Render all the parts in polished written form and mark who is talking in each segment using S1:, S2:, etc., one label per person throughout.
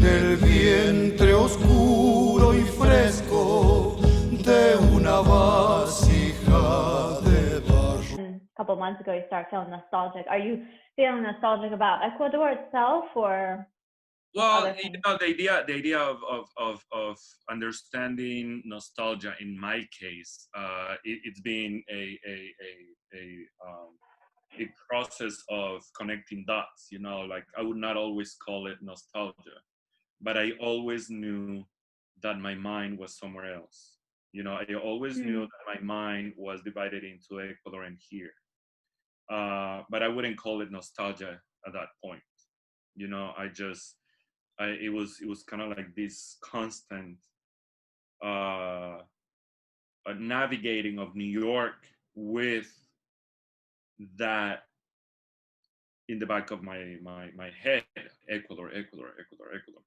S1: del vientre oscuro y fresco de una vasija de barro.
S2: A couple months ago, you start feeling nostalgic. Are you feeling nostalgic about Ecuador itself, or
S3: Well,
S2: other
S3: you
S2: things?
S3: know, the idea of understanding nostalgia in my case, it's been a process of connecting dots. You know, like I would not always call it nostalgia, but I always knew that my mind was somewhere else. You know, I always knew that my mind was divided into Ecuador and here. But I wouldn't call it nostalgia at that point. You know, it was kind of like this constant uh, navigating of New York with that in the back of my head, Ecuador, Ecuador, Ecuador, Ecuador.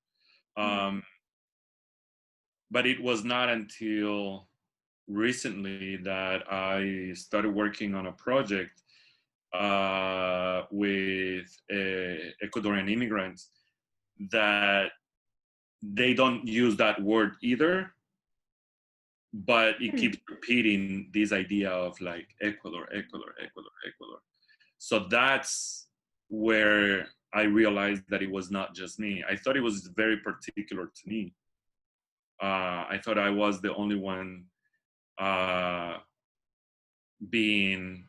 S3: But it was not until recently that I started working on a project with Ecuadorian immigrants that they don't use that word either, but it keeps repeating this idea of like Ecuador, Ecuador, Ecuador, Ecuador. So that's where I realized that it was not just me. I thought it was very particular to me. I thought I was the only one being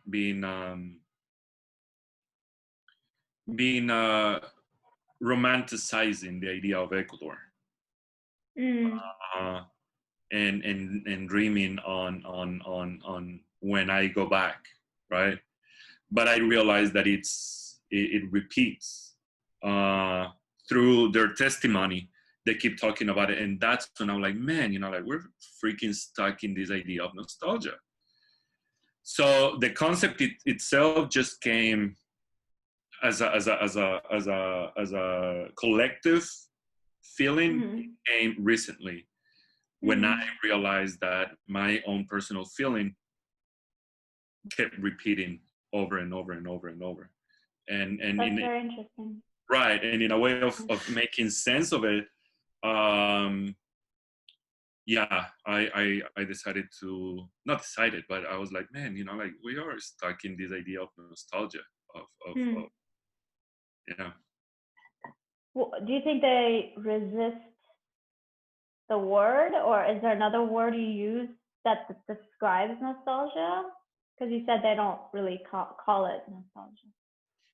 S3: romanticizing the idea of Ecuador, and dreaming on when I go back, right? But I realized that it repeats through their testimony. They keep talking about it, and that's when I'm like, man, you know, like we're freaking stuck in this idea of nostalgia. So the concept itself just came as a collective feeling. Came recently when I realized that my own personal feeling kept repeating over and over and over and over. And
S2: That's very interesting.
S3: Right, and in a way of making sense of it, yeah, I decided to, not decided, but I was like, man, you know, like we are stuck in this idea of nostalgia of yeah.
S2: Well, do you think they resist the word, or is there another word you use that describes nostalgia? Because you said they don't really call it nostalgia.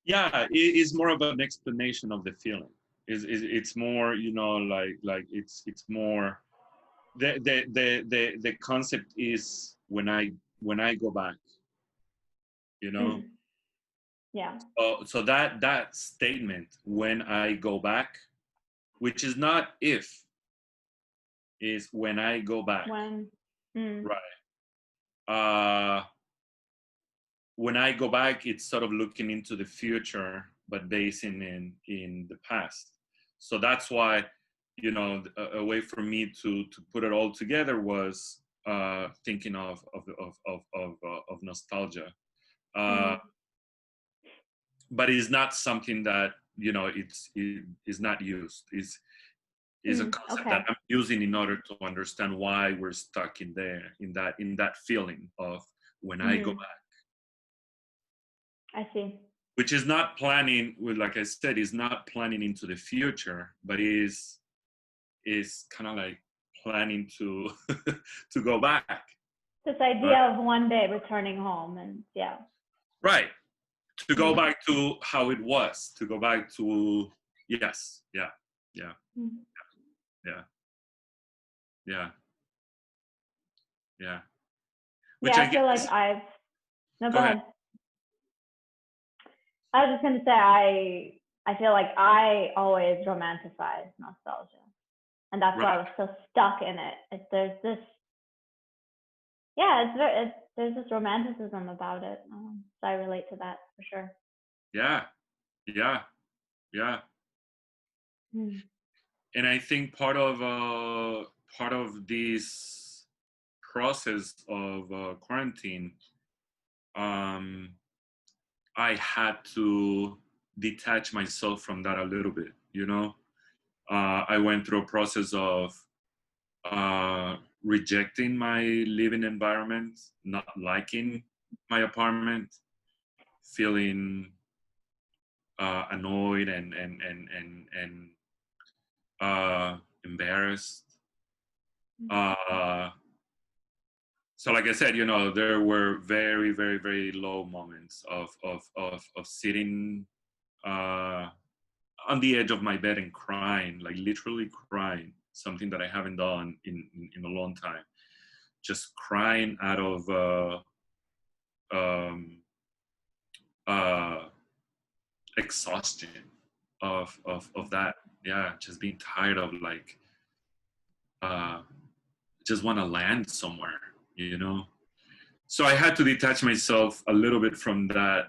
S3: Yeah, it is more of an explanation of the feeling. It's more, you know, like it's more the concept is when I go back, you know.
S2: Yeah.
S3: So that statement, when I go back, which is not if, is when I go back.
S2: When.
S3: Right. When I go back, it's sort of looking into the future, but basing in the past. So that's why, you know, a way for me to put it all together was thinking of nostalgia. But it's not something that, you know, it is not used. Is a concept that I'm using in order to understand why we're stuck in there, in that feeling of when I go back.
S2: I see.
S3: Which is not planning, like I said, is not planning into the future, but is kind of like planning to to go back.
S2: This idea of one day returning home, and yeah.
S3: Right. To go back to how it was. To go back to yes, yeah, yeah, yeah, yeah, yeah. Which
S2: Yeah,
S3: I
S2: feel
S3: guess,
S2: like no,
S3: go ahead.
S2: I was just going to say, I feel like I always romanticize nostalgia. And that's why I was so stuck in it. There's this, yeah, there's this romanticism about it. So I relate to that for sure.
S3: Yeah, yeah, yeah. And I think part of this process of quarantine, I had to detach myself from that a little bit, you know, I went through a process of rejecting my living environment, not liking my apartment, feeling annoyed and embarrassed. So like I said, there were very, very, very low moments of sitting on the edge of my bed and crying, like literally crying, something that I haven't done in a long time. Just crying out of exhaustion of that. Yeah, just being tired of like just want to land somewhere. So I had to detach myself a little bit from that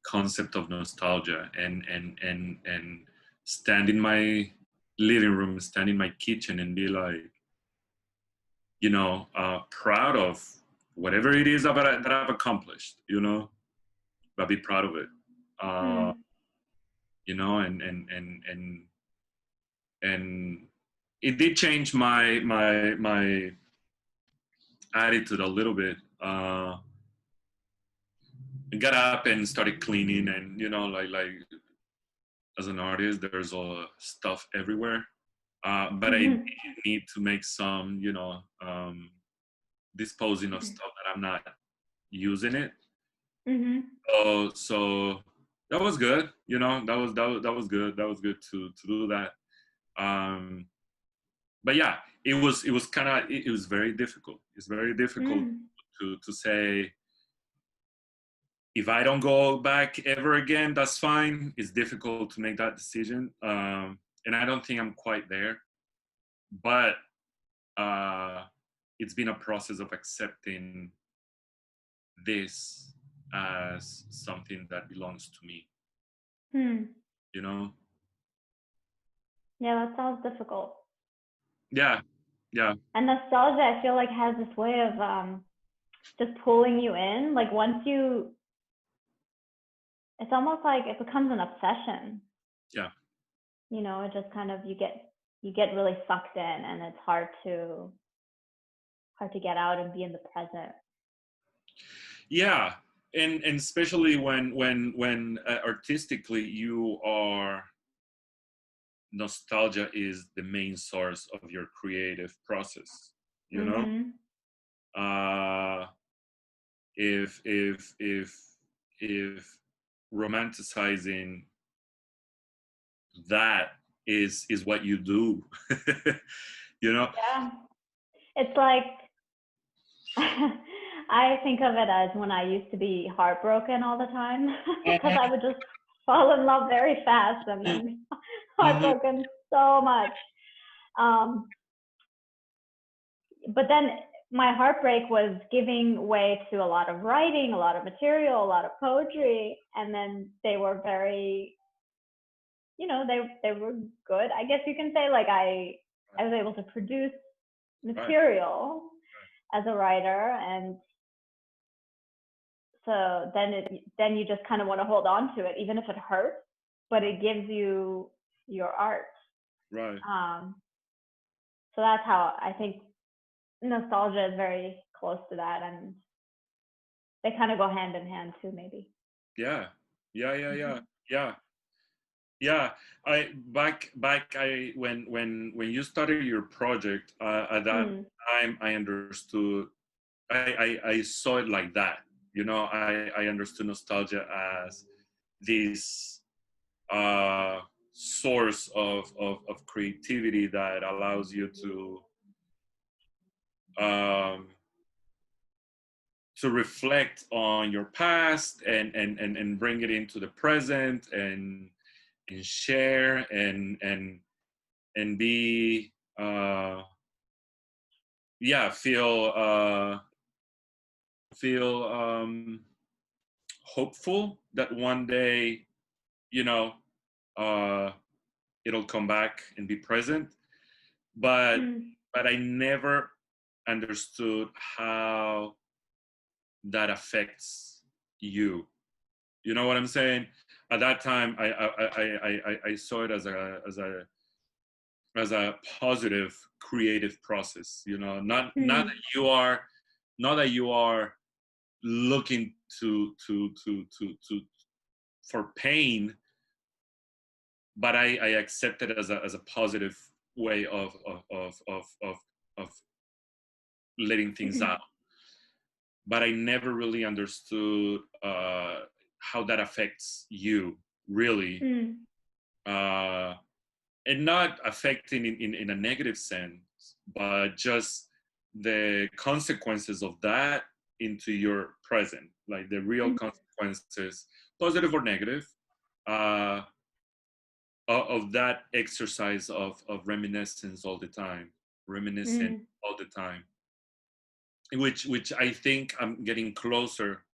S3: concept of nostalgia and stand in my living room, stand in my kitchen and be like, proud of whatever it is that I've accomplished, but be proud of it. And it did change my attitude a little bit. I got up and started cleaning, and like as an artist, there's stuff everywhere. But I need to make some, disposing of stuff that I'm not using it. So that was good. That was good. That was good to do that. But yeah, it was kind of, it was very difficult. It's very difficult to say, if I don't go back ever again, that's fine. It's difficult to make that decision. And I don't think I'm quite there. But it's been a process of accepting this as something that belongs to me.
S2: Yeah, that sounds difficult.
S3: Yeah.
S2: And nostalgia, I feel like, has this way of just pulling you in. Like once you, it's almost like it becomes an obsession.
S3: Yeah.
S2: It just kind of, you get really sucked in, and it's hard to get out and be in the present.
S3: Yeah, and especially when artistically you are, nostalgia is the main source of your creative process. If romanticizing that is what you do,
S2: Yeah, it's like I think of it as when I used to be heartbroken all the time, because I would just fall in love very fast and then heartbroken so much. But then my heartbreak was giving way to a lot of writing, a lot of material, a lot of poetry, and then they were very, they were good. I guess you can say, like, I was able to produce material as a writer, and so then you just kind of want to hold on to it, even if it hurts, but it gives you your art.
S3: Right.
S2: So that's how I think nostalgia is very close to that, and they kind of go hand in hand too, maybe.
S3: Yeah. I when you started your project, at that time I understood, I saw it like that. I understood nostalgia as this source of creativity that allows you to reflect on your past and bring it into the present and share and be feel hopeful that one day it'll come back and be present, but I never understood how that affects you. You know what I'm saying? at that time, I saw it as a positive creative process. You know, not that you are looking to for pain, but I accept it as a positive way of letting things out. But I never really understood how that affects you, really. And not affecting in a negative sense, but just the consequences of that into your present, like the real consequences, positive or negative, of that exercise of reminiscence all the time, reminiscing all the time, which I think I'm getting closer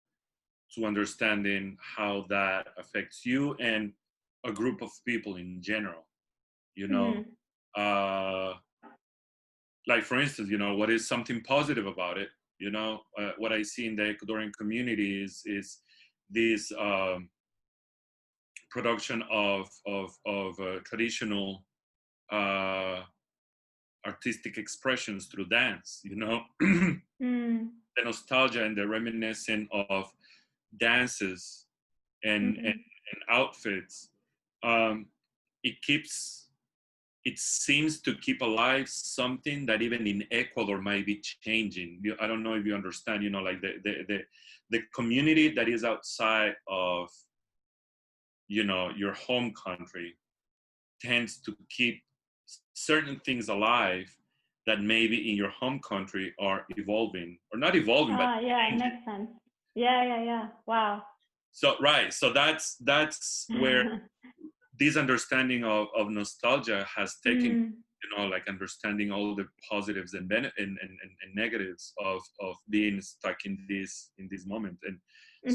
S3: to understanding how that affects you and a group of people in general. You know, like for instance, you know, what is something positive about it? You know, what I see in the Ecuadorian community is this production of traditional artistic expressions through dance. You know, the nostalgia and the reminiscing of dances and outfits. It seems to keep alive something that even in Ecuador might be changing. I don't know if you understand, you know, like the community that is outside of, you know, your home country tends to keep certain things alive that maybe in your home country are evolving or not evolving, but
S2: yeah, it makes sense. Yeah. Wow.
S3: So, right. So that's where this understanding of nostalgia has taken, you know, like understanding all the positives and negatives of being stuck in this moment. And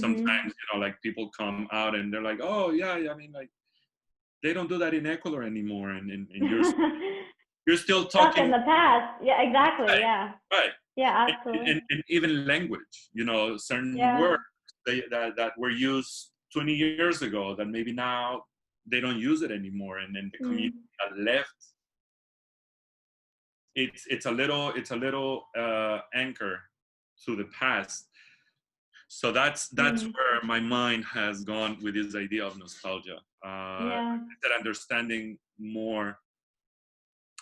S3: sometimes, you know, like people come out and they're like, oh yeah, I mean, like they don't do that in Ecuador anymore, and you're still talking
S2: stuck in the past. Yeah, exactly.
S3: Right,
S2: Yeah.
S3: Right.
S2: Yeah, absolutely.
S3: And even language, you know, certain words that were used 20 years ago that maybe now they don't use it anymore, and then the community that left, it's a little anchor to the past. So that's where my mind has gone with this idea of nostalgia. That understanding more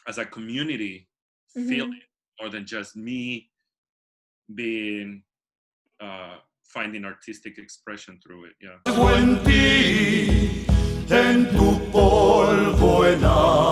S3: as a community feeling more than just me being finding artistic expression through it. Yeah.
S1: En ti, en tu polvo enano.